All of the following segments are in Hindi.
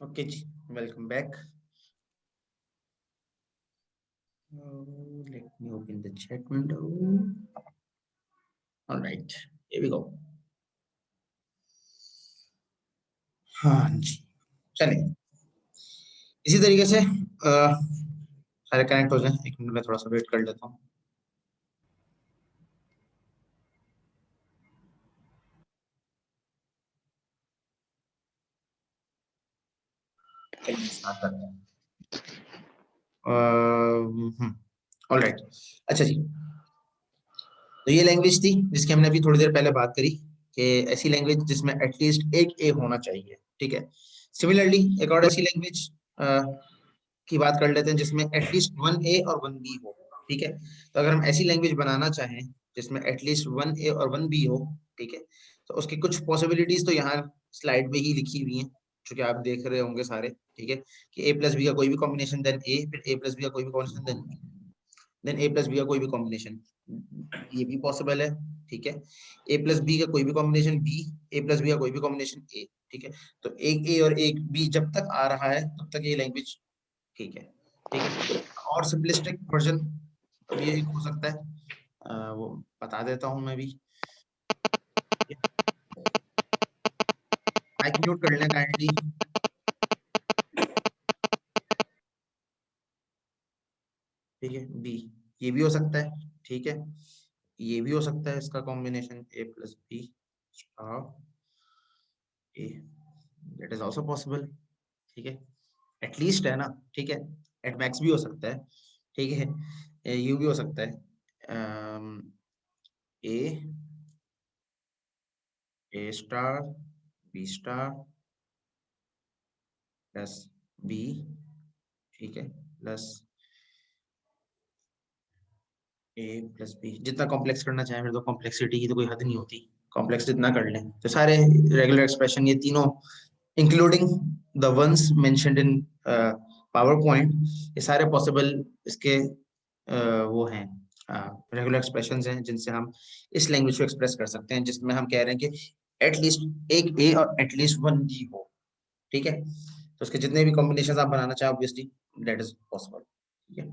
Okay ji, welcome back. Let me open the chat window. All right, here we go. हाँ जी, चलिए इसी तरीके से सारे कनेक्ट हो जाए. एक मिनट में थोड़ा सा वेट कर लेता हूँ. चलिए स्टार्ट करते हैं. All right. अच्छा जी, तो ये लैंग्वेज थी जिसकी हमने अभी थोड़ी देर पहले बात करी कि ऐसी लैंग्वेज जिसमें एटलीस्ट एक ए होना चाहिए. ठीक है. सिमिलरली एक और ऐसी लैंग्वेज की बात कर लेते हैं जिसमें एटलीस्ट वन ए और वन बी हो. ठीक है. तो अगर हम ऐसी लैंग्वेज बनाना चाहें जिसमें एटलीस्ट वन ए और वन बी हो, ठीक है, तो उसकी कुछ पॉसिबिलिटीज तो यहाँ स्लाइड में ही लिखी हुई हैं जो कि आप देख रहे होंगे सारे. ठीक है. कि ए प्लस बी का कोई भी कॉम्बिनेशन देन ए, फिर ए प्लस बी का कोई भी कॉम्बिनेशन देन ए प्लस बी का कोई भी कॉम्बिनेशन, ये भी पॉसिबल है. ठीक है. ए प्लस बी का कोई भी combination B, A plus B का कोई भी कॉम्बिनेशन ए. ठीक है. तो एक ए और एक बी जब तक आ रहा है तब तक ये लैंग्वेज ठीक है. ठीक है. और सिंपलिस्टिक वर्जन भी एक हो सकता है, वो बता देता हूं मैं भी. माइक म्यूट कर लें काइंडली. ठीक है. बी, ये भी हो सकता है. ठीक है. ये भी हो सकता है इसका combination A plus B star A, that is also possible. ठीक है. एटलीस्ट है ना. ठीक है. एट मैक्स भी हो सकता है. ठीक है. यू भी हो सकता है. A A star B star plus B. ठीक है. Plus A plus B. जितना कॉम्प्लेक्स करना चाहे, फिर तो कॉम्प्लेक्सिटी की तो कोई हद नहीं होती. कॉम्प्लेक्स जितना कर लें तो सारे रेगुलर एक्सप्रेशन ये तीनों including the ones mentioned in power point, ये सारे पॉसिबल इसके वो हैं, रेगुलर एक्सप्रेशंस हैं जिनसे हम इस लैंग्वेज को एक्सप्रेस कर सकते हैं जिसमें हम कह रहे हैं कि एटलीस्ट एक ए और एटलीस्ट वन बी हो. ठीक है. तो उसके जितने भी कॉम्बिनेशन आप बनाना चाहें ऑब्वियसली दैट इज पॉसिबल. ठीक है.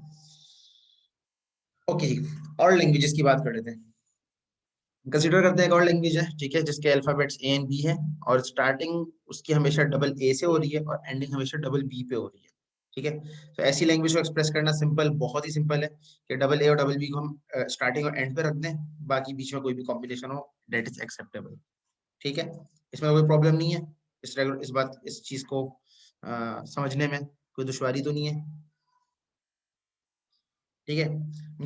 ओके जी, और लैंग्वेजेस की बात कर लेते हैं. कंसीडर करते हैं एक और लैंग्वेज है. ठीक है. जिसके अल्फाबेट्स ए एंड बी है और स्टार्टिंग उसकी हमेशा डबल ए से हो रही है और एंडिंग हमेशा डबल बी पे हो रही है. ठीक है. तो ऐसी लैंग्वेज को एक्सप्रेस करना सिंपल, बहुत ही सिंपल है कि डबल ए और डबल बी को हम स्टार्टिंग और एंड पे रख दें, बाकी बीच में कोई भी कॉम्बिनेशन हो दैट इज एक्सेप्टेबल. ठीक है. इसमें कोई प्रॉब्लम नहीं है. इस चीज को समझने में कोई दुश्वारी तो नहीं है. ठीक है.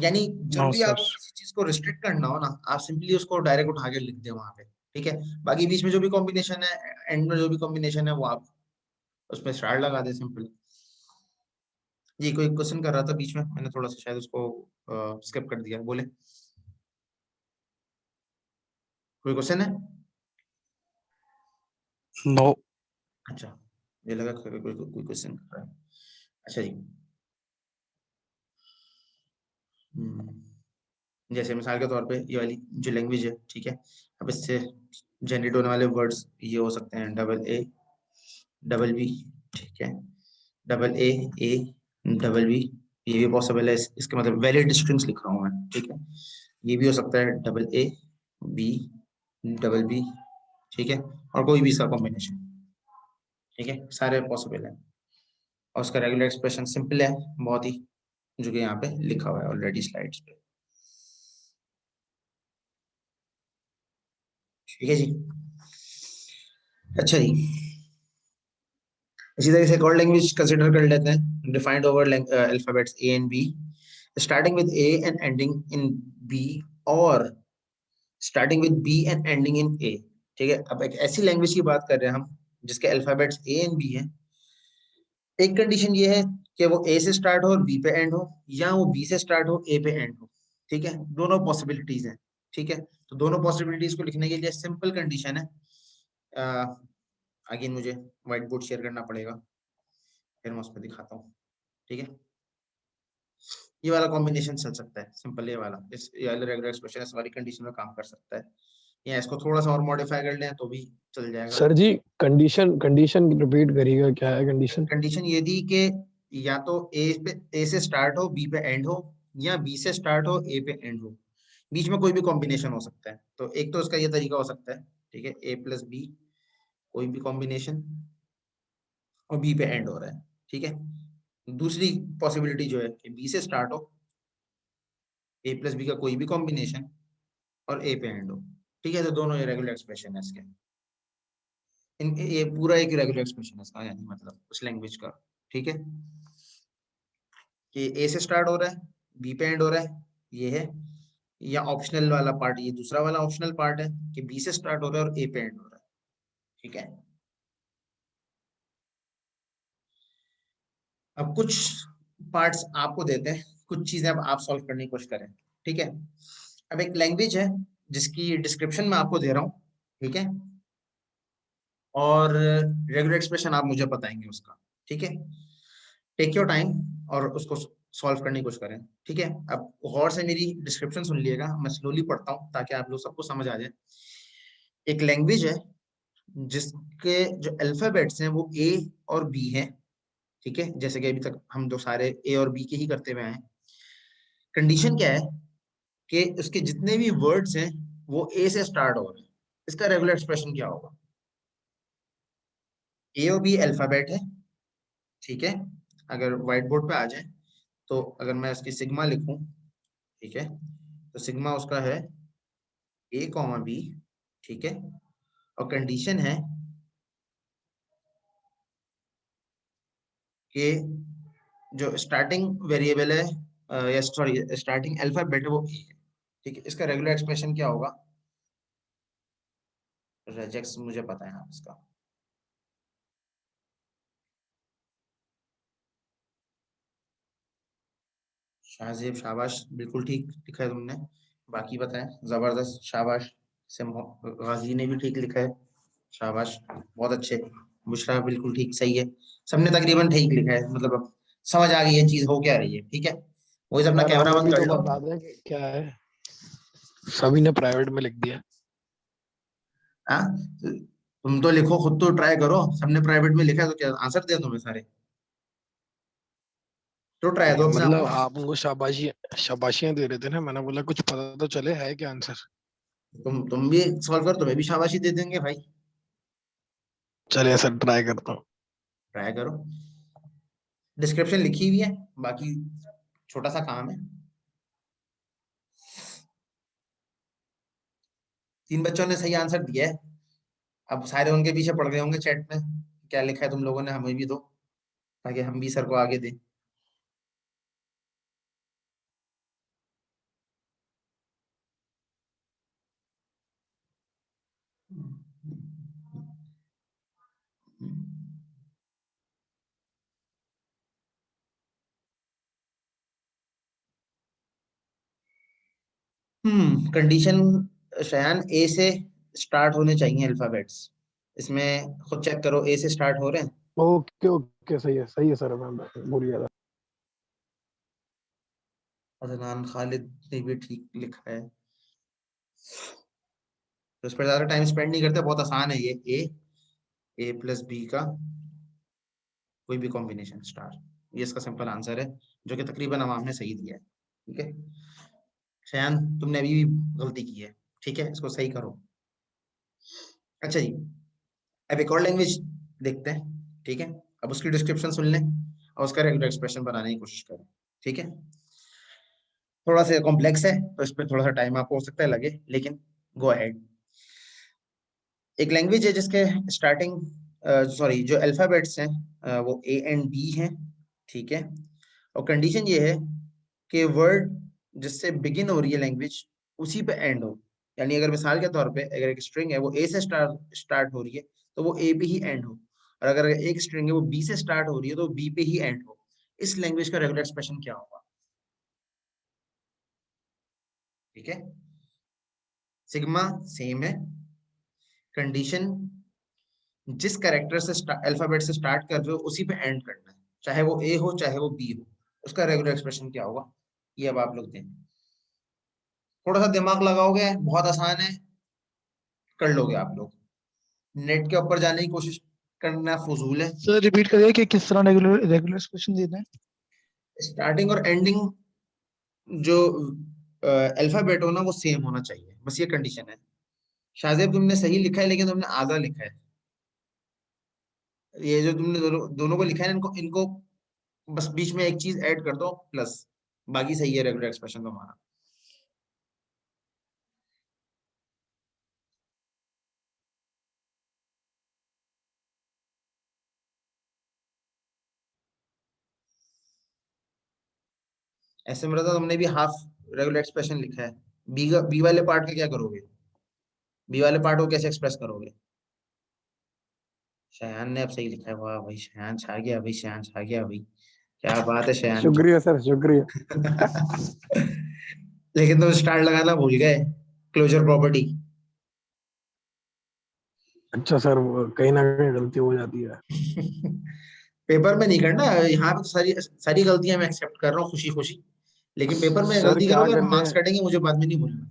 यानी जब नो भी सर। आपको किसी चीज को रिस्ट्रिक्ट करना हो ना, आप सिंपली उसको डायरेक्ट उठा के लिख दे वहां पे. ठीक है. बाकी बीच में जो भी कॉम्बिनेशन है, एंड में जो भी कॉम्बिनेशन है, वो आप उसमें स्टार लगा दे सिंपल. जी, कोई क्वेश्चन कर रहा था बीच में, मैंने थोड़ा सा शायद उसको स्किप कर दिया. बोले कोई क्वेश्चन है? नो। अच्छा, ये लगा कोई कोई क्वेश्चन कर रहा है. अच्छा जी. जैसे मिसाल के तौर पे ये वाली जो लैंग्वेज है, ठीक है, अब इससे जनरेट होने वाले वर्ड्स ये हो सकते हैं डबल ए डबल बी. ठीक है. डबल ए डबल बी, ये भी पॉसिबल है. इसके मतलब वैलिड स्ट्रिंग्स लिख रहा हूँ मैं. ठीक है. ये भी हो सकता है double A B double B. ठीक है. और कोई भी इसका कॉम्बिनेशन. ठीक है. सारे पॉसिबल है. और उसका रेगुलर एक्सप्रेशन सिंपल है बहुत ही, जो कि यहाँ पे लिखा हुआ है ऑलरेडी स्लाइड्स पे. ठीक है जी. अच्छा जी, इसी तरह से एक और लैंग्वेज कंसिडर कर लेते हैं. Defined over alphabets A and B starting with A and ending in B, और starting with B and ending in A. ठीक है. अब एक ऐसी लैंग्वेज की बात कर रहे हैं हम जिसके अल्फाबेट्स ए एंड बी हैं. एक कंडीशन ये है कि वो ए से स्टार्ट हो और बी पे एंड हो, या वो बी से स्टार्ट हो ए पे एंड हो. ठीक है. दोनों पॉसिबिलिटीज हैं. ठीक है. तो दोनों पॉसिबिलिटीज को लिखने के लिए सिंपल कंडीशन है. अगेन मुझे व्हाइट बोर्ड शेयर करना पड़ेगा, फिर मैं उस पर दिखाता हूँ. ठीक है. ये वाला कॉम्बिनेशन चल सकता है सिंपल. ये वाला, इस ये वाला रेगुलर एक्सप्रेशन इस वाली कंडीशन में काम कर सकता है. या इसको थोड़ा सा और मॉडिफाई कर लें तो भी चल जाएगा। सर जी कंडीशन कंडीशन रिपीट करिएगा, क्या है कंडीशन? कंडीशन ये थी कि या तो ए से स्टार्ट हो बी पे एंड हो, या बी से स्टार्ट हो ए पे एंड हो, बीच में कोई भी कॉम्बिनेशन हो सकता है। तो एक तो इसका ये तरीका हो सकता है, ठीक है, ए प्लस बी कोई भी कॉम्बिनेशन और बी पे एंड हो रहा है, ठीक है। दूसरी पॉसिबिलिटी जो है कि बी से स्टार्ट हो, ए प्लस बी का कोई भी कॉम्बिनेशन और ए पे एंड हो, ठीक है। तो दोनों इरेगुलर एक्सप्रेशन है इसके। ये पूरा एक इरेगुलर एक्सप्रेशन है इसका, यानी मतलब उस लैंग्वेज का, ठीक है, कि ए से स्टार्ट हो रहा है बी पे एंड हो रहा है, ये है। या ऑप्शनल वाला पार्ट, ये दूसरा वाला ऑप्शनल पार्ट है कि बी से स्टार्ट हो रहा है और ए पे एंड हो रहा है, ठीक है। अब कुछ पार्ट्स आपको देते हैं, कुछ चीजें अब आप सॉल्व करने की कोशिश करें, ठीक है। अब एक लैंग्वेज है जिसकी डिस्क्रिप्शन मैं आपको दे रहा हूँ, ठीक है, और रेगुलर एक्सप्रेशन आप मुझे बताएंगे उसका, ठीक है। टेक योर टाइम और उसको सॉल्व करने की कोशिश करें, ठीक है। अब गौर से मेरी डिस्क्रिप्शन सुन लिएगा, मैं स्लोली पढ़ता हूँ ताकि आप लोग सबको समझ आ जाए। एक लैंग्वेज है जिसके जो अल्फाबेट्स हैं वो ए और बी हैं, ठीक है, जैसे कि अभी तक हम जो सारे ए और बी के ही करते हुए हैं। कंडीशन क्या है कि उसके जितने भी वर्ड्स हैं वो ए से स्टार्ट हो रहे हैं। इसका रेगुलर एक्सप्रेशन क्या होगा? ए और बी अल्फाबेट है, ठीक है। अगर व्हाइट बोर्ड पे आ जाए तो अगर मैं इसकी सिग्मा लिखूं, ठीक है, तो सिग्मा उसका है ए कॉमा बी, ठीक है। और कंडीशन है कि जो स्टार्टिंग वेरिएबल है या सॉरी स्टार्टिंग अल्फाबेट है वो ए है, ठीक है। इसका रेगुलर एक्सप्रेशन क्या होगा? रेजेक्स मुझे पता है इसका। शाहजेब शाबाश, बिल्कुल ठीक लिखा है तुमने। बाकी बताएं, जबरदस्त, शाबाश। गाजी ने भी ठीक लिखा है, शाबाश, बहुत अच्छे। बुशरा बिल्कुल ठीक, सही है। सबने तकरीबन ठीक लिखा है, मतलब अब समझ आ गई ये चीज हो क्या रही है, ठीक है। वही अपना सर कैमरा हमें बंद भी कर तो लो। बता दें कि क्या है, सभी ने प्राइवेट में लिख दिया। हाँ, तुम तो लिखो, खुद तो ट्राई करो। सबने प्राइवेट में लिखा है तो क्या आंसर दे तुम्हें सारे? तो ट्राई दो अपने आप मतलब को। आप उनको शाबाशियां दे रहे थे ना, मैंने बोला कुछ पता तो चले है क्या आंसर। तुम भी सॉल्व कर, तुम्हें भी शाबाशी दे देंगे भाई। चलिए सर ट्राई करता हूँ। ट्राई करो। डिस्क्रिप्शन लिखी हुई है, बाकी छोटा सा काम है। 3 बच्चों ने सही आंसर दिया है। अब सारे उनके पीछे पड़ गए होंगे चैट में, क्या लिखा है तुम लोगों ने, हमें भी दो ताकि हम भी सर को आगे दें। कंडीशन, शयान, ए से स्टार्ट होने चाहिए अल्फाबेट्स। इसमें खुद चेक करो, ए से स्टार्ट हो रहे हैं। ओके ओके, सही है सर, मैं भूल गया था। अदनान खालिद ने भी ठीक लिखा है। तो इस पर ज्यादा टाइम स्पेंड नहीं करते, बहुत आसान है ये। ए प्लस बी का कोई भी कॉम्बिनेशन स्टार, ये इसका सिंपल आंसर है, जो कि तकरीबन अवाम ने सही दिया है, ठीक है। शयान, तुमने अभी भी गलती की है, ठीक है, इसको सही करो। अच्छा जी, अब एक और लैंग्वेज देखते हैं, ठीक है। अब उसकी डिस्क्रिप्शन सुन लें और उसका रेगुलर एक्सप्रेशन बनाने की कोशिश करें, ठीक है। थोड़ा सा कॉम्प्लेक्स है तो इस पर थोड़ा सा टाइम आपको हो सकता है लगे, लेकिन गो अहेड। एक लैंग्वेज है जिसके स्टार्टिंग सॉरी जो अल्फाबेट्स हैं वो ए एंड बी हैं, ठीक है। और कंडीशन ये है कि वर्ड जिससे बिगिन हो रही है लैंग्वेज उसी पे एंड हो। यानी अगर मिसाल के तौर पे अगर एक स्ट्रिंग है वो ए से स्टार्ट हो रही है तो वो ए पे ही एंड हो, और अगर एक स्ट्रिंग है वो बी से स्टार्ट हो रही है तो बी पे ही एंड हो। इस लैंग्वेज का रेगुलर एक्सप्रेशन क्या होगा? ठीक है, सिग्मा सेम है। कंडीशन, जिस कैरेक्टर से अल्फाबेट से स्टार्ट कर रहे हो उसी पे एंड करना है, चाहे वो ए हो चाहे वो बी हो। उसका रेगुलर एक्सप्रेशन क्या होगा? ये अब आप लोग दें, थोड़ा सा दिमाग लगाओगे, बहुत आसान है। कर लोगे आप लोग। नेट के ऊपर जाने की कोशिश करना फजूल है। सर रिपीट करिए कि किस तरह रेगुलर रेगुलर क्वेश्चन देना है। स्टार्टिंग और एंडिंग जो अल्फाबेट हो ना वो सेम होना चाहिए, बस ये कंडीशन है। शाहजेब तुमने सही लिखा है लेकिन तुमने आधा लिखा है। ये जो तुमने दोनों दोनों को लिखा है इनको इनको बस बीच में एक चीज ऐड कर दो प्लस, बाकी सही है रेगुलर एक्सप्रेशन तुम्हारा। ऐसे में तो तुमने भी हाफ रेगुलर एक्सप्रेशन लिखा है। बी वाले पार्ट का क्या करोगे? बी वाले पार्ट को कैसे एक्सप्रेस करोगे? शयान ने अब सही लिखा है, वाह भाई शयान छा गया भाई, शयान छा गया भाई, क्या बात है शयान की। शुक्रिया सर, शुक्रिया। लेकिन तुम स्टार्ट लगाना भूल गए, क्लोजर प्रॉपर्टी। अच्छा सर, वो कहीं ना कहीं गलती हो जाती है। पेपर में नहीं करना, यहाँ पे तो सारी सारी गलतियां मैं एक्सेप्ट कर रहा हूँ खुशी खुशी, लेकिन पेपर में सर गलती क्या करोगे करें, मार्क्स कटेंगे, मुझे बाद में नहीं भूलना।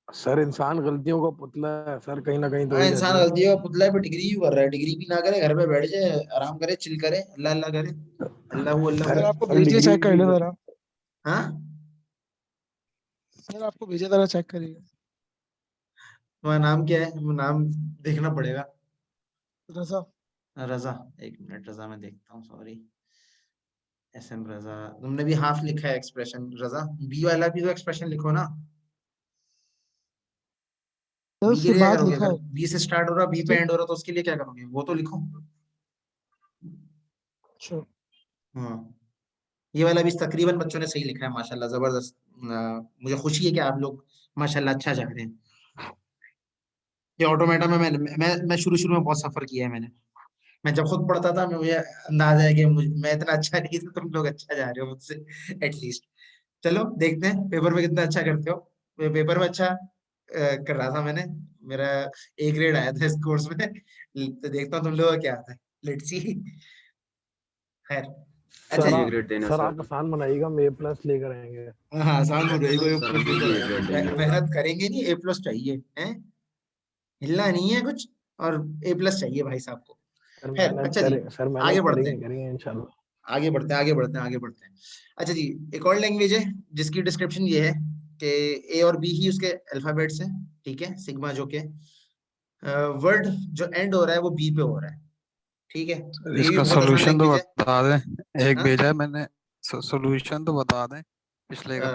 सर इंसान गलतियों का पुतला है सर, कहीं ना कहीं तो हो हाँ ही इंसान जाती है। गलतियों का पुतला है, पर डिग्री भी कर रहा है, डिग्री भी ना करे, घर पे बैठ जाए, आराम करे, चिल करे, अल्लाह अल्लाह करे, अल्लाह सर सर अल्लाह। आपको सर भेजिए, डिग्री चेक कर लो जरा। हाँ सर आपको भेजिए, जरा चेक करिए। तुम्हारा नाम क्या है? वो नाम देखना पड़ेगा। रजा। रजा, एक मिनट रजा मैं देखता हूँ, सॉरी। एस एम रजा, तुमने भी हाफ लिखा है एक्सप्रेशन रजा। बी वाला भी तो एक्सप्रेशन लिखो ना। सर बी के उसके लिए क्या बाद करोगे? लिखा अगर है। बी से स्टार्ट हो रहा, बी पे ठीक। एंड हो रहा, तो उसके लिए क्या करोगे वो तो लिखो। अच्छा। हाँ, ये वाला भी तकरीबन बच्चों ने सही लिखा है माशाल्लाह, जबरदस्त। मुझे खुशी है कि आप लोग माशाल्लाह अच्छा जा रहे हैं। ये ऑटोमेटा में मैं शुरू शुरू में बहुत सफर किया है मैंने। मैं जब खुद पढ़ता था, मैं मुझे अंदाजा है कि मैं इतना अच्छा नहीं था, तुम लोग अच्छा जा रहे हो मुझसे एटलीस्ट। चलो देखते हैं पेपर में कितना अच्छा करते हो। पेपर में अच्छा कर रहा था मैंने, मेरा ए ग्रेड आया था इस कोर्स में, तो देखता हूँ तुम लोगों का क्या आता है, लेट्स सी। खैर, अच्छा सर जी। ए आप ग्रेड देना सर सर। आप आसान बनाइएगा, हम ए प्लस लेकर आएंगे। हाँ आसान हो जाएगा, ए सर प्लस हम भी लेकर ए आएंगे, ग्रेड देंगे। मेहनत करेंगे नहीं, ए प्लस चाहिए है, हिलना नहीं है कुछ, और ए प्लस चाहिए भाई साहब को। सर खैर मेहनत अच्छा जी, करें, सर आगे मेहनत बढ़ते करेंगे हैं, करेंगे इंशाल्लाह। आगे बढ़ते हैं, आगे बढ़ते हैं, आगे बढ़ते हैं। अच्छा जी, एक और लैंग्वेज है जिसकी डिस्क्रिप्शन ये है कि ए और बी ही उसके अल्फाबेट्स हैं, ठीक है, सिग्मा जो के वर्ड जो एंड हो रहा है वो बी पे हो रहा है, ठीक है, तो ये भी इसका बहुत आसान सॉल्यूशन तो लैंग्वेज है। बता दें, एक हाँ भेजा है मैंने। सॉल्यूशन तो बता दें पिछले का।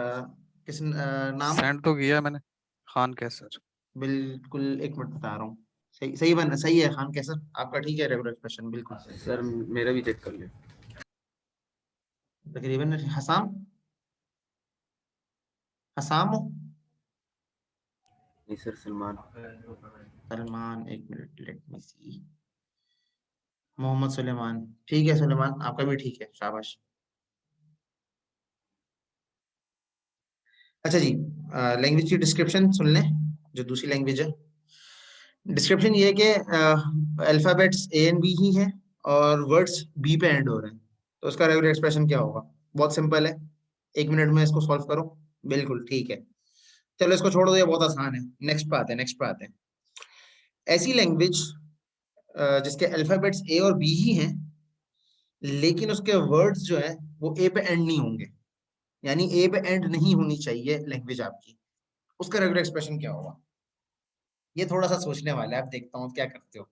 किस नाम? सेंड तो किया है मैंने। खान कैसर। बिल्कुल, एक मिनट बता रहा हूँ। सही सही बन सही है खान कैसर, आपका ठीक है, रेगुलर एक्सप्रेशन बिल्कुल सही। सर मेरा भी चेक कर ले। तकरीबन हसाम, हसाम हो, नहीं सर, सलमान। सलमान, एक मिनट लेट मी सी, मोहम्मद सुलेमान, ठीक है सुलेमान, आपका भी ठीक है, शाबाश। अच्छा जी, लैंग्वेज की डिस्क्रिप्शन सुन लें, जो दूसरी लैंग्वेज है। डिस्क्रिप्शन ये है कि अल्फाबेट्स ए एंड बी ही हैं और वर्ड्स बी पे एंड हो रहे हैं, तो उसका रेगुलर एक्सप्रेशन क्या होगा? बहुत सिंपल है, एक मिनट में इसको सॉल्व करो। बिल्कुल ठीक है, चलो इसको छोड़ दो, ये बहुत आसान है। नेक्स्ट पे आते हैं, नेक्स्ट पे आते हैं। ऐसी लैंग्वेज जिसके अल्फाबेट्स ए और बी ही हैं, लेकिन उसके वर्ड्स जो है वो ए पे एंड नहीं होंगे, यानी ए पे एंड नहीं होनी चाहिए लैंग्वेज आपकी, उसका रेगुलर एक्सप्रेशन क्या होगा? ये थोड़ा सा सोचने वाला है, आप देखता हूँ क्या करते हो।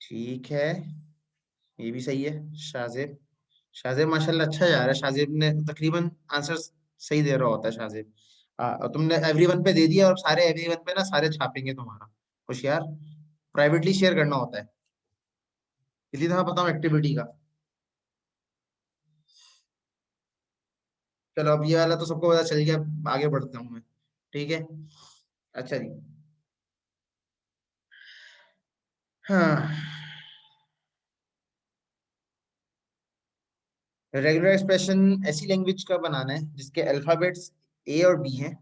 ठीक है, ये भी सही है। शाहजेब, शाहजेब माशाल्लाह अच्छा जा रहा है, शाहजेब ने तकरीबन आंसर सही दे रहा होता है शाहजेब। और तुमने एवरीवन पे दे दिया, और सारे एवरीवन पे ना सारे छापेंगे तुम्हारा, होशियार, प्राइवेटली शेयर करना होता है, इसी तरह बताऊं एक्टिविटी का। चलो अब ये वाला तो सबको पता चल गया, आगे बढ़ता हूँ मैं, ठीक है। अच्छा जी, हाँ, रेगुलर एक्सप्रेशन ऐसी लैंग्वेज का बनाना है जिसके अल्फाबेट्स ए और बी हैं,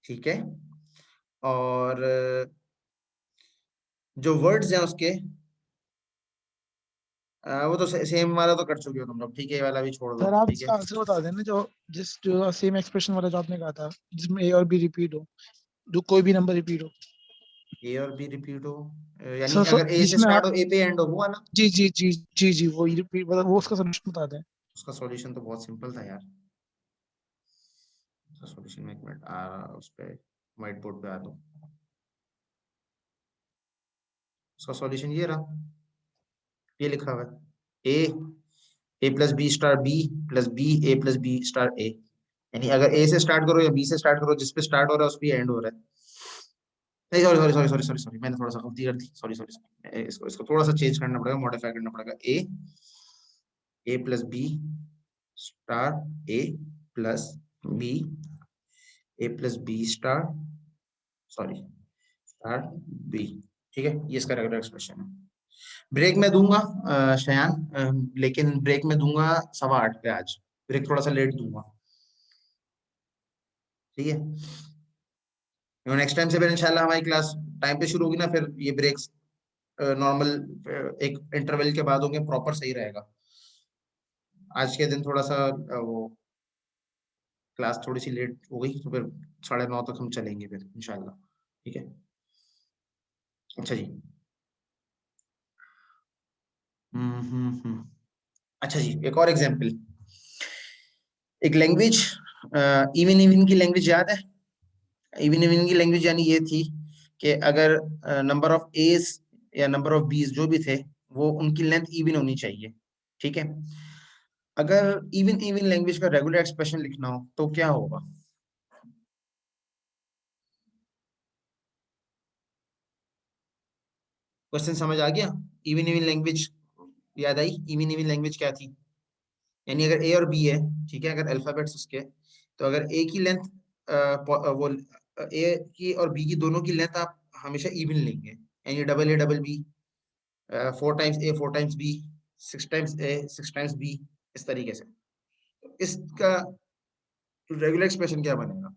ठीक है, और जो वर्ड्स हैं उसके वो तो सेम वाला तो कर चुके हो तुम लोग, ठीक है, ये वाला भी छोड़ दो, सर आप ठीक इसका है। आंसर बता देना, जो सेम एक्सप्रेशन वाला जो आपने कहा था, जिसमें ए और बी रिपीट हो, जो कोई भी नंबर रिपीट हो। ए और बी रिपीट हो, यानी सर अगर ए से जिसमें स्टार्ट हो, ए पे एंड हो, वो वाला। जी जी जी जी जी, वो रिपीट, मतलब वो उसका सोल्यूशन बता दें। उसका सॉल्यूशन तो बहुत सिंपल था यार। उसका सॉल्यूशन में एक मिनट आ रहा, उस पे व्हाइट बोर्ड पे आ दो। उसका सॉल्यूशन ये रहा, ये लिखा हुआ है, A plus B star B plus B A plus B star A. यानी अगर ए से स्टार्ट करो या बी से स्टार्ट करो, जिस पे स्टार्ट हो रहा है उस पे एंड हो रहा है। नहीं, sorry sorry sorry sorry sorry sorry, मैंने थोड़ा सा गलती कर दी, सॉरी सॉरी सॉरी, इसको इसको थोड़ा सा चेंज करना पड़ेगा, मॉडिफाई करना पड़ेगा। A plus B star A plus B A plus B star, sorry, star B. ठीक है, ये इसका रेगुलर एक्सप्रेशन है। ब्रेक में दूंगा शयान, लेकिन ब्रेक में दूंगा 8:15 पे आज। ब्रेक थोड़ा सा लेट दूंगा, ठीक है। नेक्स्ट टाइम से फिर इंशाल्लाह हमारी क्लास टाइम पे शुरू होगी ना, फिर ये ब्रेक्स नॉर्मल एक इंटरवल के बाद होंगे, प्रॉपर सही रहेगा। आज के दिन थोड़ा सा वो क्लास थोड़ी सी लेट हो गई, तो फिर 9:30 तक हम चलेंगे फिर इंशाल्लाह, ठीक है। अच्छा जी। अच्छा जी, एक और एग्जांपल। एक लैंग्वेज, इवन इवन की लैंग्वेज याद है? इवन इवन की लैंग्वेज यानी ये थी कि अगर नंबर ऑफ एज या नंबर ऑफ बीज जो भी थे, वो उनकी लेंथ इवन होनी चाहिए, ठीक है। अगर इवन इवन लैंग्वेज का रेगुलर एक्सप्रेशन लिखना हो तो क्या होगा? क्वेश्चन समझ आ गया? इवन इवन लैंग्वेज याद आई? इवन इवन लैंग्वेज क्या थी? यानी अगर ए और बी है, ठीक है, अगर अल्फाबेट्स उसके, तो अगर ए की लेंथ, वो ए की और बी की दोनों की लेंथ आप हमेशा इवन लेंगे, यानी double A double B, 4 times A 4 times B, 6 times A 6 times B, इस तरीके से। तो इसका रेगुलर एक्सप्रेशन क्या बनेगा?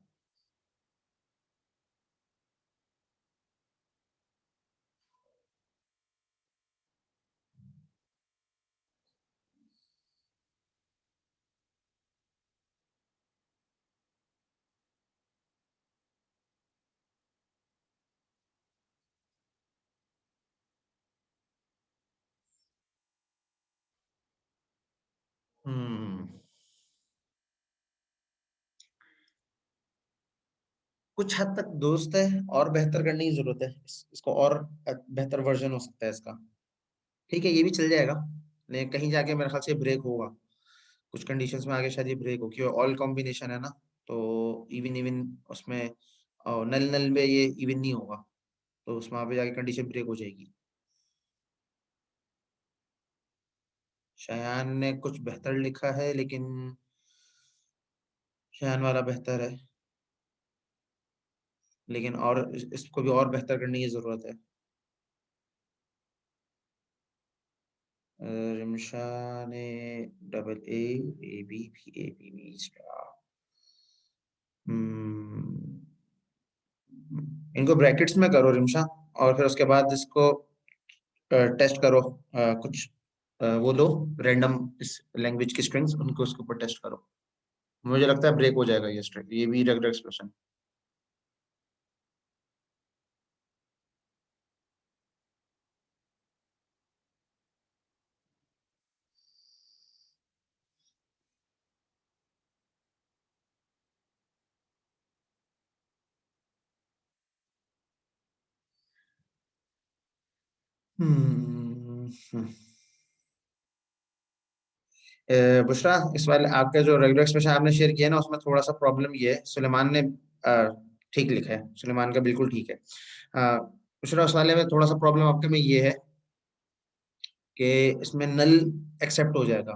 हम्म कुछ हद तक दोस्त है, और बेहतर करने की जरूरत है, इसको और बेहतर वर्जन हो सकता है इसका, ठीक है, ये भी चल जाएगा। लेकिन कहीं जाके मेरे ख्याल से ब्रेक होगा, कुछ कंडीशंस में आगे शायद ये ब्रेक हो, क्योंकि ऑल कॉम्बिनेशन है ना, तो इवन इवन उसमें नल नल में ये इवन नहीं होगा, तो उसमें वहाँ पे जाके कंडीशन ब्रेक हो जाएगी। शयान ने कुछ बेहतर लिखा है, लेकिन शयान वाला बेहतर है, लेकिन और इसको भी और बेहतर करने की जरूरत है। रिमशा ने डबल ए ए बी भी ए बी बी स्टार, इनको ब्रैकेट्स में करो रिमशा, और फिर उसके बाद इसको टेस्ट करो, कुछ वो लो रैंडम इस लैंग्वेज की स्ट्रिंग्स, उनको उसके ऊपर टेस्ट करो। मुझे लगता है ब्रेक हो जाएगा ये स्ट्रिंग, ये भी रेगुलर एक्सप्रेशन। हम्म बुशरा, इस वाले आपका जो रेगुलर एक्सप्रेशन आपने शेयर किया ना, उसमें थोड़ा सा प्रॉब्लम ये है, सुलेमान ने ठीक लिखा है, सुलेमान का बिल्कुल ठीक है। बुशरा, उस वाले में थोड़ा सा प्रॉब्लम आपके में ये है कि इसमें नल एक्सेप्ट हो जाएगा,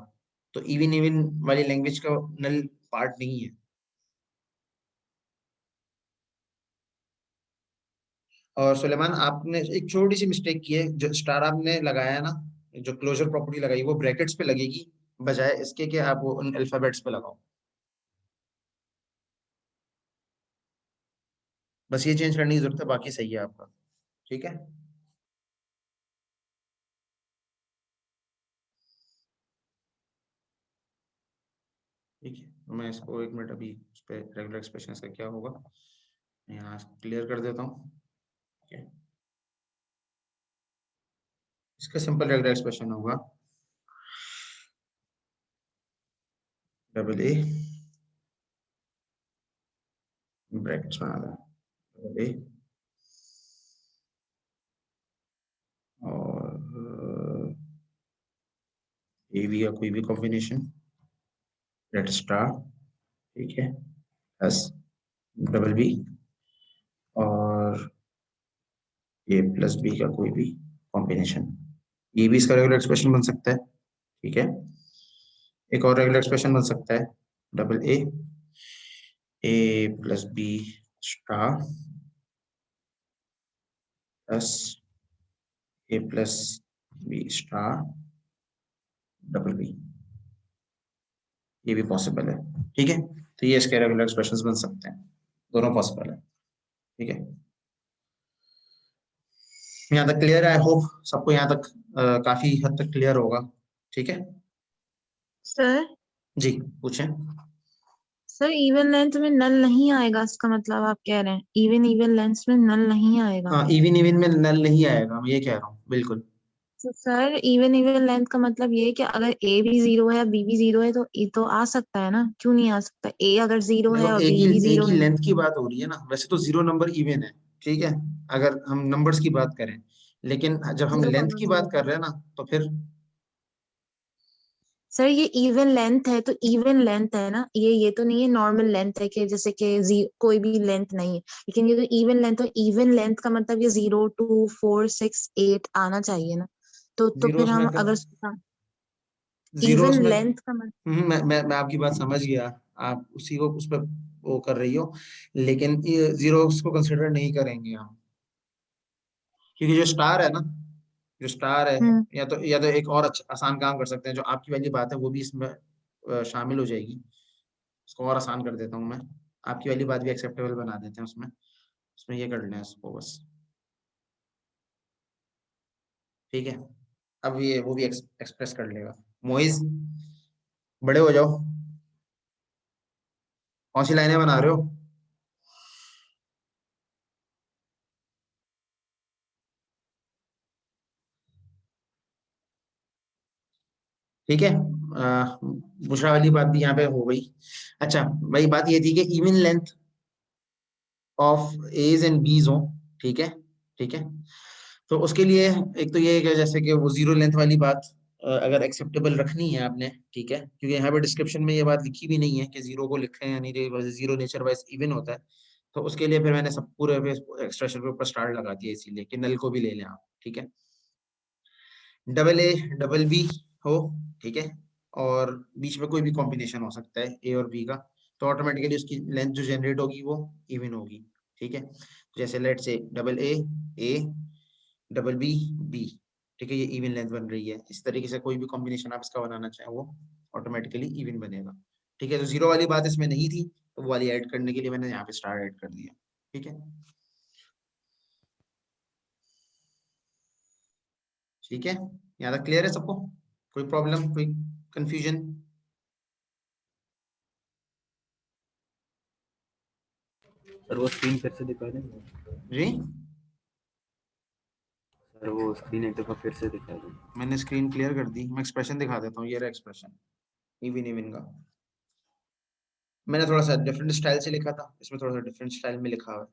तो इवन इवन वाली लैंग्वेज का नल पार्ट नहीं है। और सुलेमान, आपने एक छोटी सी मिस्टेक की है, जो स्टार आपने लगाया है ना, जो क्लोजर प्रॉपर्टी लगाई, वो ब्रैकेट्स पे लगेगी, बजाय इसके कि आप वो उन अल्फाबेट्स पे लगाओ। बस ये चेंज करने की जरूरत है, बाकी सही है आपका, ठीक है। ठीक है, तो मैं इसको एक मिनट अभी उस पर रेगुलर एक्सप्रेशन का क्या होगा यहाँ क्लियर कर देता हूँ। ठीक है, इसका सिंपल रेगुलर एक्सप्रेशन होगा डबल ए ब्रैकेट्स बना दें, डबल ए और ए बी का कोई भी कॉम्बिनेशन रेड स्टार, ठीक है, प्लस डबल बी और ए प्लस बी का कोई भी कॉम्बिनेशन, ये भी इसका रेगुलर एक्सप्रेशन बन सकता है। ठीक है, एक और रेगुलर एक्सप्रेशन बन सकता है double A plus B star plus A plus B star double B, ये भी पॉसिबल है। ठीक है, तो ये इसके रेगुलर एक्सप्रेशंस बन सकते हैं, दोनों पॉसिबल है। ठीक है, यहाँ तक क्लियर है? आई होप सबको यहाँ तक काफी हद तक क्लियर होगा। ठीक है सर जी, पूछें। सर इवन लेंथ में नल नहीं आएगा, इसका मतलब आप कह रहे हैं इवन लेंथ में नल नहीं आएगा? हाँ, इवन में नल नहीं आएगा, मैं ये कह रहा हूँ, बिल्कुल। तो सर इवन लेंथ का मतलब ये है कि अगर ए भी 0 है बी भी 0 है तो ए तो आ सकता है ना, क्यों नहीं आ सकता? ए अगर 0 है देखो, और बी भी एक 0 ही है। लेंथ की बात हो रही है ना, वैसे तो 0 नंबर इवन है। ठीक है, अगर हम नंबर्स की बात करें, लेकिन जब हम लेंथ की बात 0,0 कर रहे हैं ना, तो फिर सर ये इवन लेंथ है तो इवन लेंथ है ना, ये तो नहीं है नॉर्मल लेंथ है कि जैसे कि कोई भी लेंथ नहीं है, लेकिन ये तो इवन लेंथ है। इवन लेंथ का मतलब ये 0 2 4 6 8 आना चाहिए ना, तो फिर जीरोस में हम तो अगर जीरोस इवन में लेंथ का मतलब मैं आपकी बात समझ गया, आप उसी को उस पर वो कर रही हो, लेकिन ये जीरोस को कंसिडर नहीं करेंगे हम, क्योंकि जो स्टार है ना, जो स्टार है, या तो एक और अच्छा आसान काम कर सकते हैं, जो आपकी वाली बात है वो भी इसमें शामिल हो जाएगी। इसको और आसान कर देता हूँ मैं, आपकी वाली बात भी एक्सेप्टेबल बना देते हैं उसमें, उसमें ये कर लें इसको बस। ठीक है, अब ये वो भी एक्सप्रेस कर लेगा। मोइज, बड़े हो जाओ, कौन सी लाइनें बना रहे हो? ठीक है, बुशरा वाली बात भी यहाँ पे हो गई। अच्छा, भाई बात ये थी कि even length of A's and B's हो। ठीक है, ठीक है, तो उसके लिए एक तो ये है कि जैसे कि वो जीरो लेंथ वाली बात अगर एक्सेप्टेबल रखनी है आपने, ठीक है, क्योंकि यहाँ पे डिस्क्रिप्शन में ये बात लिखी भी नहीं है कि जीरो को लिखें, यानी जीरो नेचर वाइज इवन होता है, तो उसके लिए फिर मैंने सब पूरे एक्सप्रेशन के ऊपर स्टार लगा दिया, इसीलिए कि नल को भी ले लें आप। ठीक है, डबल ए डबल बी हो, ठीक है, और बीच में कोई भी कॉम्बिनेशन हो सकता है ए और बी का, तो ऑटोमेटिकली उसकी लेंथ जो जनरेट होगी वो इवन होगी। ठीक है, जैसे let's say double A double B B, ठीक है, ये इवन लेंथ बन रही है। इस तरीके से कोई भी कॉम्बिनेशन आप इसका बनाना चाहें वो ऑटोमेटिकली इवन बनेगा। ठीक है, तो जीरो वाली बात इसमें नहीं थी, तो वो वाली ऐड करने के लिए मैंने यहाँ पे स्टार ऐड कर दिया। ठीक है, ठीक है, यहाँ तक क्लियर है सबको? कोई प्रॉब्लम, कोई कंफ्यूजन? सर वो स्क्रीन फिर से दिखा दें। जी, सर वो स्क्रीन एक दफ़ा फिर से दिखा दें। मैंने स्क्रीन क्लियर कर दी, मैं एक्सप्रेशन दिखा देता हूँ, ये रहा एक्सप्रेशन इवन इवन का। मैंने थोड़ा सा डिफरेंट स्टाइल से लिखा था, इसमें थोड़ा सा डिफरेंट स्टाइल में लिखा हुआ है,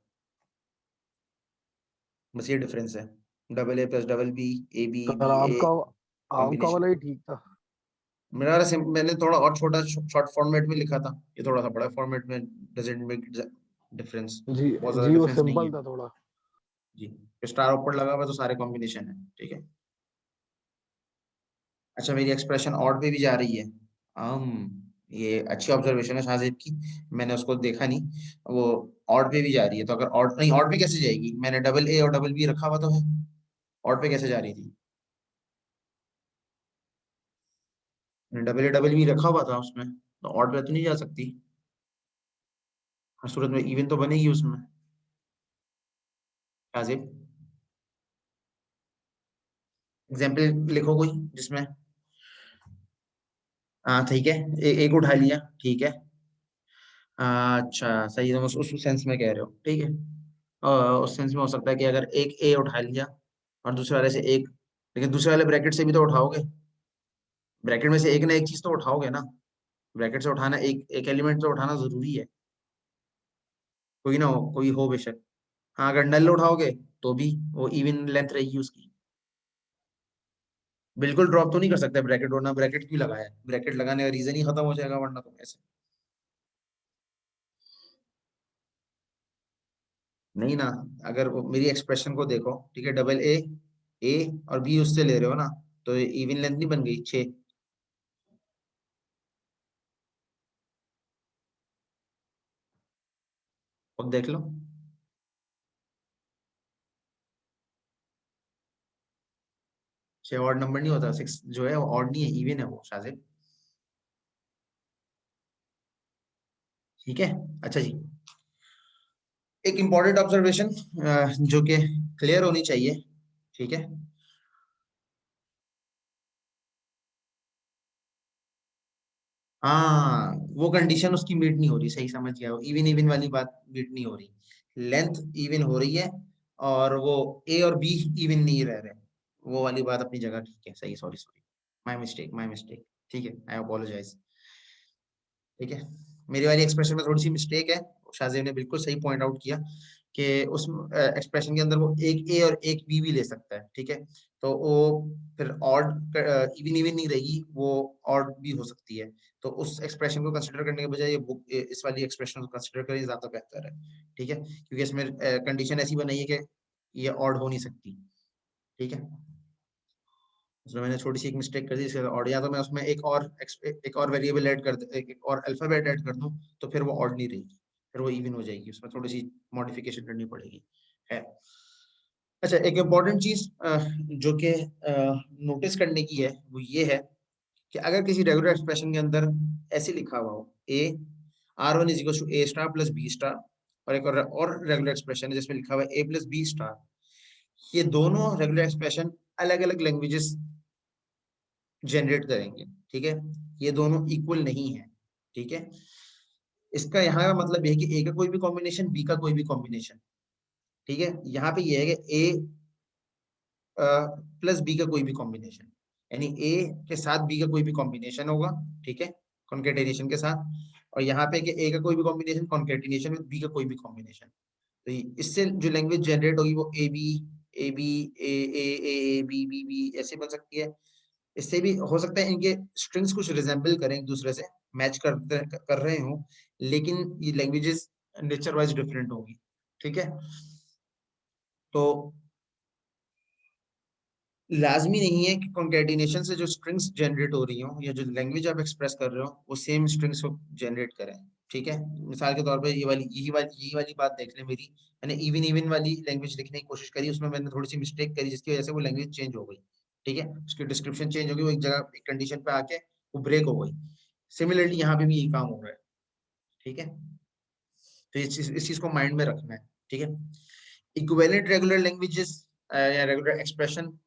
बस ये डिफरेंस है। Double A plus double B, A B sir B A आपका वाला कॉम्बिनेशन। ही ठीक था। मेरा वाला मैंने थोड़ा और छोटा शॉर्ट फॉर्मेट में लिखा था, ये थोड़ा सा बड़ा फॉर्मेट में, डजंट मेक डिफरेंस, जी बहुत ज्यादा जी वो डिफरेंस नहीं सिंपल है। था थोड़ा। जी, स्टार ऊपर लगा हुआ तो सारे कॉम्बिनेशन है। ठीक है, अच्छा, मेरी एक्सप्रेशन ऑड पे भी जा रही है। ये अच्छी ऑब्जर्वेशन है शाहजेब की, मैंने उसको देखा नहीं, वो ऑड पे भी जा रही है, तो अगर ऑड नहीं, ऑड पे कैसे जाएगी? मैंने डबल ए और डबल बी रखा हुआ तो है, ऑड पे कैसे जा रही थी? मैंने डबल ए डबल बी रखा हुआ था उसमें, तो ऑड पे तो नहीं जा सकती, हर सूरत में इवन तो बनेगी उसमें। शाहजेब, एग्जाम्पल लिखो कोई जिसमें हाँ ठीक है, एक उठा लिया, ठीक है। अच्छा सही है, तुम उस सेंस में कह रहे हो, ठीक है। उस सेंस में हो सकता है कि अगर एक ए उठा लिया और दूसरे वाले से एक, लेकिन दूसरे वाले ब्रैकेट से भी तो उठाओगे, ब्रैकेट में से एक ना एक चीज तो उठाओगे ना, ब्रैकेट से उठाना, एक एक एलिमेंट तो उठाना जरूरी है, कोई ना हो, कोई हो बेशक। हाँ अगर नल उठाओगे तो भी वो इवन लेंथ रहेगी उसकी। बिल्कुल ड्रॉप तो नहीं कर सकते ब्रैकेट, वरना ब्रैकेट क्यों लगाया है, ब्रैकेट लगाने का रीजन ही खत्म हो जाएगा वरना तो ऐसे नहीं ना। अगर मेरी एक्सप्रेशन को देखो, ठीक है, डबल ए और बी उससे ले रहे हो ना, तो इवन लेंथ नहीं बन गई 6। अब देख लो, 6 ऑड नंबर नहीं होता, 6 जो है ऑड नहीं है, इवन है वो शायद। ठीक है, अच्छा जी, एक इंपॉर्टेंट ऑब्जर्वेशन जो कि क्लियर होनी चाहिए, ठीक है। हाँ वो कंडीशन उसकी मीट नहीं हो रही, सही समझ गया, वो इवन इवन वाली बात मीट नहीं हो रही, लेंथ इवन हो रही है और वो ए और बी इवन नहीं रह रहे, वो वाली बात अपनी जगह ठीक है, सही, सॉरी सॉरी, माय मिस्टेक, ठीक है, आई अपोलोजाइज। ठीक है, मेरी वाली एक्सप्रेशन में थोड़ी सी मिस्टेक है, शाहजेब ने बिल्कुल सही पॉइंट आउट किया कि उस एक्सप्रेशन के अंदर वो एक ए और एक बी भी ले सकता है, ठीक है। तो वो फिर ऑड इवन इवन नहीं रहेगी, वो ऑड भी हो सकती है। तो उस एक्सप्रेशन को कंसिडर करने के बजाय ये बुक इस वाली एक्सप्रेशन को कंसिडर करें, ज्यादा बेहतर है, ठीक है, क्योंकि इसमें कंडीशन ऐसी बनाई है कि ये ऑड हो नहीं सकती, ठीक है। उसमें मैंने छोटी सी एक मिस्टेक कर दी, और या तो मैं उसमें एक और वेरिएबल ऐड कर एक और अल्फाबेट ऐड कर दूं, तो फिर वो ऑड नहीं रहेगी, फिर वो इवन हो जाएगी, उसमें थोड़ी सी मॉडिफिकेशन करनी पड़ेगी, है। अच्छा, एक इम्पॉर्टेंट चीज जो कि नोटिस करने की है वो ये है कि अगर किसी रेगुलर एक्सप्रेशन के अंदर ऐसे लिखा हुआ हो A R1 is equal to A star plus B star, और एक और रेगुलर एक्सप्रेशन है जिसमें लिखा हुआ है ए प्लस बी स्टार, ये दोनों रेगुलर एक्सप्रेशन अलग अलग लैंग्वेजेस जनरेट करेंगे, ठीक है, ये दोनों इक्वल नहीं है, ठीक है। इसका यहाँ का मतलब ये है कि ए का कोई भी कॉम्बिनेशन, बी का कोई भी कॉम्बिनेशन, ठीक है, यहाँ पे ये है कि ए प्लस बी का कोई भी कॉम्बिनेशन, यानी ए के साथ बी का कोई भी कॉम्बिनेशन होगा, ठीक है, कॉन्केटिनेशन के साथ, और यहाँ पे कि ए का कोई भी कॉम्बिनेशन कॉन्केटिनेशन विद बी का कोई भी कॉम्बिनेशन, तो इससे जो लैंग्वेज जनरेट होगी वो A B A B B B ऐसे बन सकती है। इससे भी हो सकता है इनके स्ट्रिंग्स कुछ रिजेंबल करें एक दूसरे से, मैच कर रहे हो, लेकिन ये लैंग्वेजेस नेचर वाइज डिफरेंट होगी, ठीक है। तो लाजमी नहीं है कि कॉन्केटिनेशन से जो स्ट्रिंग्स जनरेट हो रही हो या जो लैंग्वेज आप एक्सप्रेस कर रहे हो वो सेम स्ट्रिंग्स को जनरेट करें, ठीक है। मिसाल के तौर पे यही वाली बात देख लें मेरी, मैंने इवन इवन वाली लैंग्वेज लिखने की कोशिश करी, उसमें मैंने थोड़ी सी मिस्टेक करी जिसकी वजह से वो लैंग्वेज चेंज हो गई, ठीक है, उसकी डिस्क्रिप्शन चेंज हो गई, वो एक जगह एक कंडीशन पे आके वो ब्रेक हो गई। सिमिलरली यहाँ पे भी यही काम हो रहा है, ठीक है। तो इस चीज को माइंड में रखना है, ठीक है। इक्विवेलेंट रेगुलर लैंग्वेजेस या रेगुलर एक्सप्रेशन,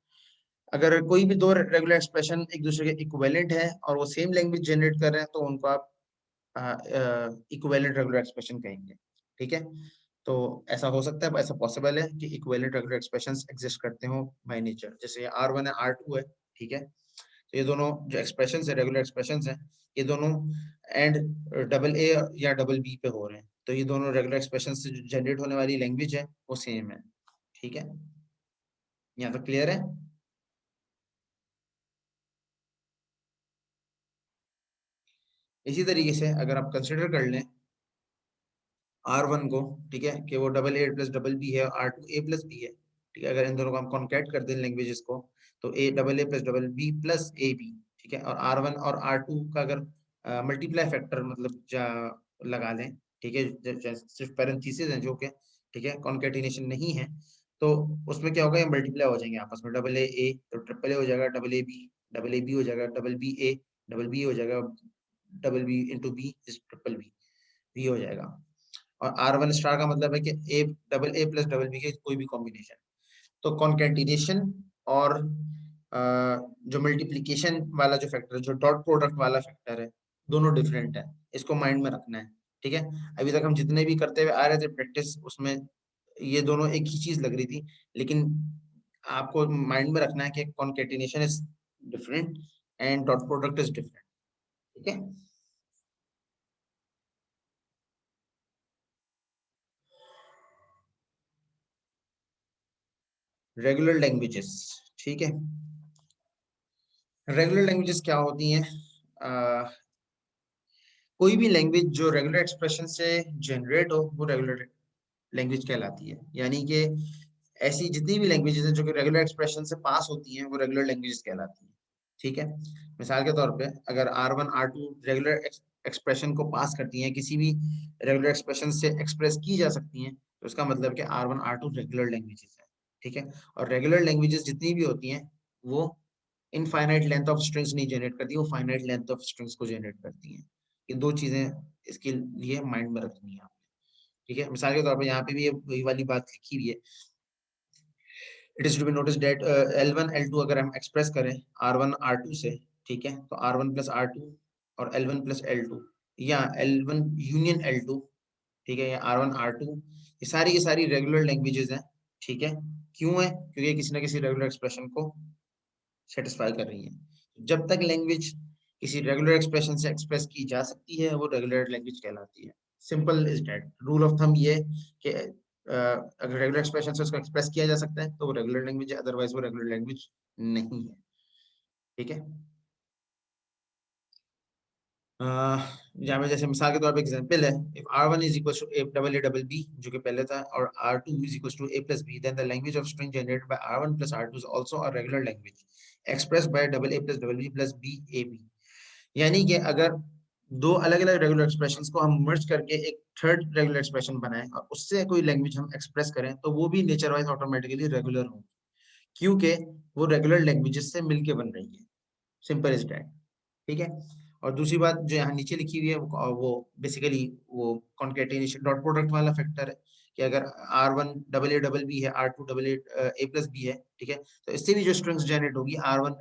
अगर कोई भी दो रेगुलर एक्सप्रेशन एक दूसरे के इक्विवेलेंट है और वो सेम लैंग्वेज जनरेट कर रहे हैं तो उनको आप इक्विवेलेंट रेगुलर एक्सप्रेशन कहेंगे, ठीक है। तो ऐसा हो सकता है, ऐसा पॉसिबल है कि इक्विवेलेंट रेगुलर एक्सप्रेशंस एग्जिस्ट करते हो बाय नेचर, जैसे R1 है R2 है, ठीक है। तो ये दोनों जो एक्सप्रेशंस है, रेगुलर एक्सप्रेशंस हैं, ये दोनों एंड डबल ए या डबल बी पे हो रहे हैं, तो ये दोनों रेगुलर एक्सप्रेशन से जनरेट होने वाली लैंग्वेज है वो सेम है, ठीक है। यहाँ तक क्लियर है। इसी तरीके से अगर आप कंसिडर कर लें R1 को, ठीक है, कि वो double A plus double B है, R2 ए प्लस बी है, ठीक है, अगर इन दोनों को हम कॉन्कैट कर दें लैंग्वेजेस को, तो A plus double B plus A B, ठीक है, और R1 और R2 का अगर मल्टीप्लाई फैक्टर मतलब लगा लें, ठीक है, सिर्फ पैरेंथेसिस है जो के, ठीक है, कॉन्कैटिनेशन नहीं है, तो उसमें क्या होगा, ये मल्टीप्लाई हो जाएंगे आपस में, डबल ए तो ट्रिपल ए हो जाएगा, डबल ए बी हो जाएगा, डबल बी हो जाएगा, double B into B is triple B हो जाएगा। और R1 स्टार का मतलब है कि ए प्लस डबल बी के कोई भी कॉम्बिनेशन। तो कॉन्केटिनेशन और जो मल्टीप्लिकेशन वाला जो फैक्टर है, जो डॉट प्रोडक्ट वाला फैक्टर है, दोनों डिफरेंट है, इसको माइंड में रखना है। ठीक है, अभी तक हम जितने भी करते हुए आ रहे थे प्रैक्टिस, उसमें ये दोनों एक ही चीज लग रही थी, लेकिन आपको माइंड में रखना है कि concatenation is different and dot product is different. ठीक है, रेगुलर लैंग्वेजेस। ठीक है, रेगुलर लैंग्वेजेस क्या होती हैं? कोई भी लैंग्वेज जो रेगुलर एक्सप्रेशन से जनरेट हो वो रेगुलर लैंग्वेज कहलाती है। यानी कि ऐसी जितनी भी लैंग्वेजेस हैं जो कि रेगुलर एक्सप्रेशन से पास होती हैं वो रेगुलर लैंग्वेजेस कहलाती हैं। ठीक है, मिसाल के तौर पे अगर R1 R2 रेगुलर एक्सप्रेशन को पास करती हैं, किसी भी रेगुलर एक्सप्रेशन से एक्सप्रेस की जा सकती हैं, तो इसका मतलब कि R1 R2 रेगुलर लैंग्वेजेस है। ठीक है, और रेगुलर लैंग्वेजेस जितनी भी होती हैं वो इनफाइनाइट लेंथ ऑफ स्ट्रिंग्स नहीं जनरेट करती, वो फाइनाइट लेंथ ऑफ स्ट्रिंग्स को जनरेट करती हैं। ये दो चीजें इसके लिए माइंड में रखनी है आपने। ठीक है, मिसाल के तौर पर यहाँ पे भी वही वाली बात लिखी हुई है, it is to be notice that L1 L2 अगर हम एक्सप्रेस करें R1 R2 से, ठीक है, तो R1 प्लस R2 और L1 प्लस L2, या L1 यूनियन L2, ठीक है, या R1 R2, ये सारी की सारी रेगुलर लैंग्वेजेस हैं। ठीक है, क्यों है? क्योंकि किसी ना किसी रेगुलर एक्सप्रेशन को सेटिस्फाई कर रही है। जब तक लैंग्वेज किसी रेगुलर एक्सप्रेशन से एक्सप्रेस की जा सकती है वो रेगुलर लैंग्वेज कहलाती है। Simple is that, rule of thumb ये कि अगर रेगुलर एक्सप्रेशन से उसको एक्सप्रेस किया जा सकता है तो वो रेगुलर लैंग्वेज है, अदरवाइज वो रेगुलर लैंग्वेज नहीं है। ठीक है, यहाँ पे जैसे मिसाल के तौर पे एग्जांपल है, if R1 is equals to a double b जो कि पहले था, और R2 is equals to a plus b, then the language of string generated by R1 plus R2 is also a regular language expressed by double a plus double b plus b a b। यानी कि अगर दो अलग अलग रेगुलर एक्सप्रेशंस को हम मर्ज करके एक थर्ड रेगुलर एक्सप्रेशन बनाएं और उससे कोई लैंग्वेज हम एक्सप्रेस करें तो वो भी नेचर वाइज ऑटोमेटिकली रेगुलर होगी, क्योंकि वो रेगुलर लैंग्वेजेस से मिलके बन रही है। Simple is that. ठीक है, और दूसरी बात जो यहाँ नीचे लिखी हुई है वो बेसिकली वो कॉन्केटिनेशन डॉट प्रोडक्ट वाला फैक्टर है कि अगर R1 डबल बी है, R2 double A plus B है, ठीक है, तो इससे भी जो स्ट्रिंग्स जनरेट होगी R1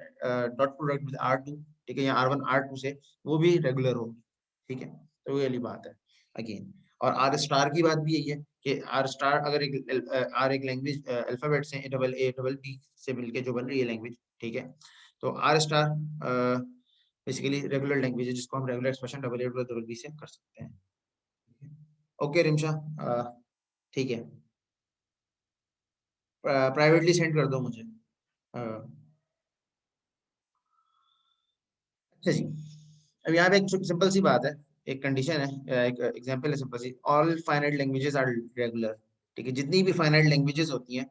dot product with R2, ठीक है, या R1 R2 से, वो भी रेगुलर होगी। ठीक है, तो ये वाली बात है अगेन। और R स्टार की बात भी यही है कि R स्टार अगर एक लैंग्वेज अल्फाबेट से डबल बी से मिलके जो बन रही है लैंग्वेज, ठीक है, तो R star basically regular language है जिसको हम रेगुलर एक्सप्रेशन डबल बी से कर सकते हैं। ओके रिमशा, ठीक है, प्राइवेटली सेंड कर दो मुझे। अच्छा जी, अब यहाँ पे एक सिंपल सी बात है, एक कंडीशन है, एक एग्जांपल है सिंपल सी, all finite languages are regular. ठीक है, जितनी भी फाइनाइट लैंग्वेजेस होती हैं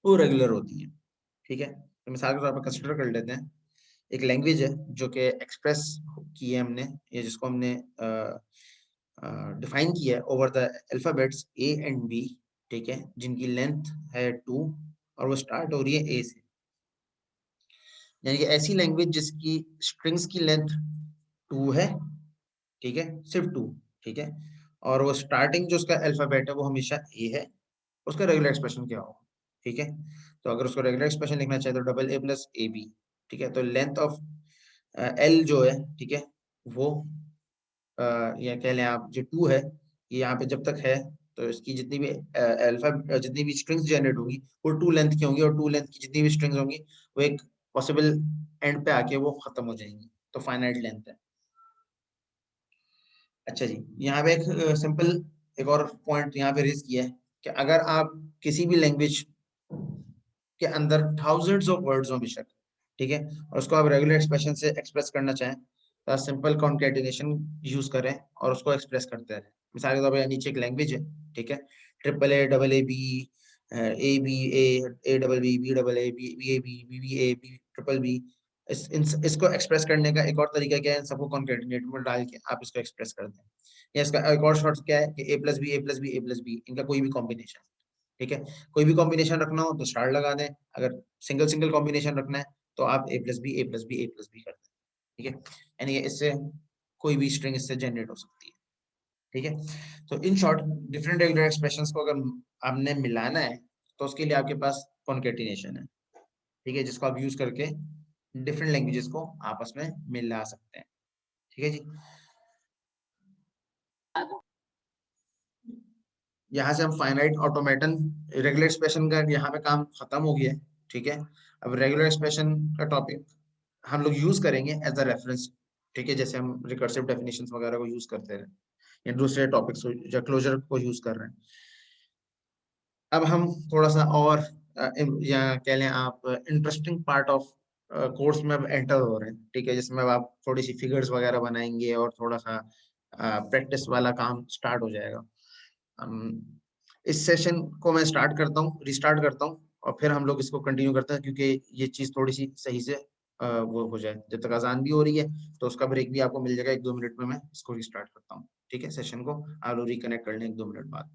वो रेगुलर होती हैं। ठीक है, तो मिसाल के तौर पर कंसिडर कर लेते हैं एक लैंग्वेज है जो कि एक्सप्रेस की है हमने, या जिसको हमने डिफाइन किया है over the alphabets A and B, ठीक है, जिनकी लेंथ है 2 और वो स्टार्ट हो रही है ए से। यानी कि ऐसी लैंग्वेज जिसकी स्ट्रिंग्स की लेंथ 2 है, ठीक है, सिर्फ 2, ठीक है, और वो स्टार्टिंग जो उसका अल्फाबेट है वो हमेशा ए है, उसका रेगुलर एक्सप्रेशन क्या होगा? ठीक है, तो अगर उसको रेगुलर एक्सप्रेशन लिखना चाहे तो double A plus A B. ठीक है, तो लेंथ ऑफ एल जो है, ठीक है, वो या कह लें आप जो 2 है, ये यहाँ पे जब तक है तो इसकी जितनी भी जितनी भी स्ट्रिंग्स जनरेट होंगी वो 2 लेंथ की होंगी, और 2 लेंथ की जितनी भी स्ट्रिंग्स होंगी वो एक पॉसिबल एंड पे आके वो खत्म हो जाएंगी, तो फाइनाइट लेंथ है। अच्छा जी, यहाँ पे एक सिंपल एक और पॉइंट यहाँ पे रेज किया है कि अगर आप किसी भी लैंग्वेज के अंदर थाउजेंड्स ऑफ वर्ड्स हो बेशक, ठीक है, और उसको आप रेगुलर एक्सप्रेशन से एक्सप्रेस करना चाहें तो सिंपल कॉन्केटिनेशन यूज करें और उसको एक्सप्रेस करते हैं। मिसाल के तौर पर नीचे एक लैंग्वेज है, ठीक है, triple A double A B, A B A double B, B double A B, B A B A B triple B. इसको एक्सप्रेस करने का एक और तरीका क्या है, इन सबको कॉन्केटिनेट में डाल के आप इसको एक्सप्रेस करते हैं। या इसका एक और शॉर्ट क्या है कि ए plus B A plus B A plus B, इनका कोई भी कॉम्बिनेशन, ठीक है, कोई भी कॉम्बिनेशन रखना हो तो स्टार लगा दें, अगर सिंगल सिंगल कॉम्बिनेशन रखना है तो आप ए plus B A plus B A plus B कर दें। ठीक है, यानी इससे कोई भी स्ट्रिंग इससे जनरेट हो सकती है। ठीक है, तो in short different regular expressions को अगर आपने मिलाना है तो उसके लिए आपके पास कॉन्केटिनेशन है। ठीक है, जिसको आप यूज करके डिफरेंट लैंग्वेजेस को आपस में मिला सकते हैं। ठीक है जी, यहाँ से हम फाइनाइट ऑटोमेटन रेगुलर एक्सप्रेशन का यहाँ पे काम खत्म हो गया है। ठीक है, अब रेगुलर एक्सप्रेशन का टॉपिक हम लोग यूज करेंगे एज अ रेफरेंस। ठीक है, जैसे हम रिकर्सिव डेफिनेशंस वगैरह को यूज करते हैं या दूसरे टॉपिक्स या क्लोजर को यूज कर रहे हैं। अब हम थोड़ा सा और या कह लें आप इंटरेस्टिंग पार्ट ऑफ कोर्स में अब एंटर हो रहे हैं। ठीक है, जिसमें अब आप थोड़ी सी फिगर्स वगैरह बनाएंगे और थोड़ा सा प्रैक्टिस वाला काम स्टार्ट हो जाएगा। इस सेशन को मैं स्टार्ट करता हूँ, रिस्टार्ट करता हूँ, और फिर हम लोग इसको कंटिन्यू करते हैं, क्योंकि ये चीज थोड़ी सी सही से वो हो जाए। जब तक अजान भी हो रही है तो उसका ब्रेक भी आपको मिल जाएगा 1-2 मिनट में। मैं इसको रिस्टार्ट करता हूँ। ठीक है, सेशन को आप लोग रिकनेक्ट कर लें 1-2 मिनट बाद।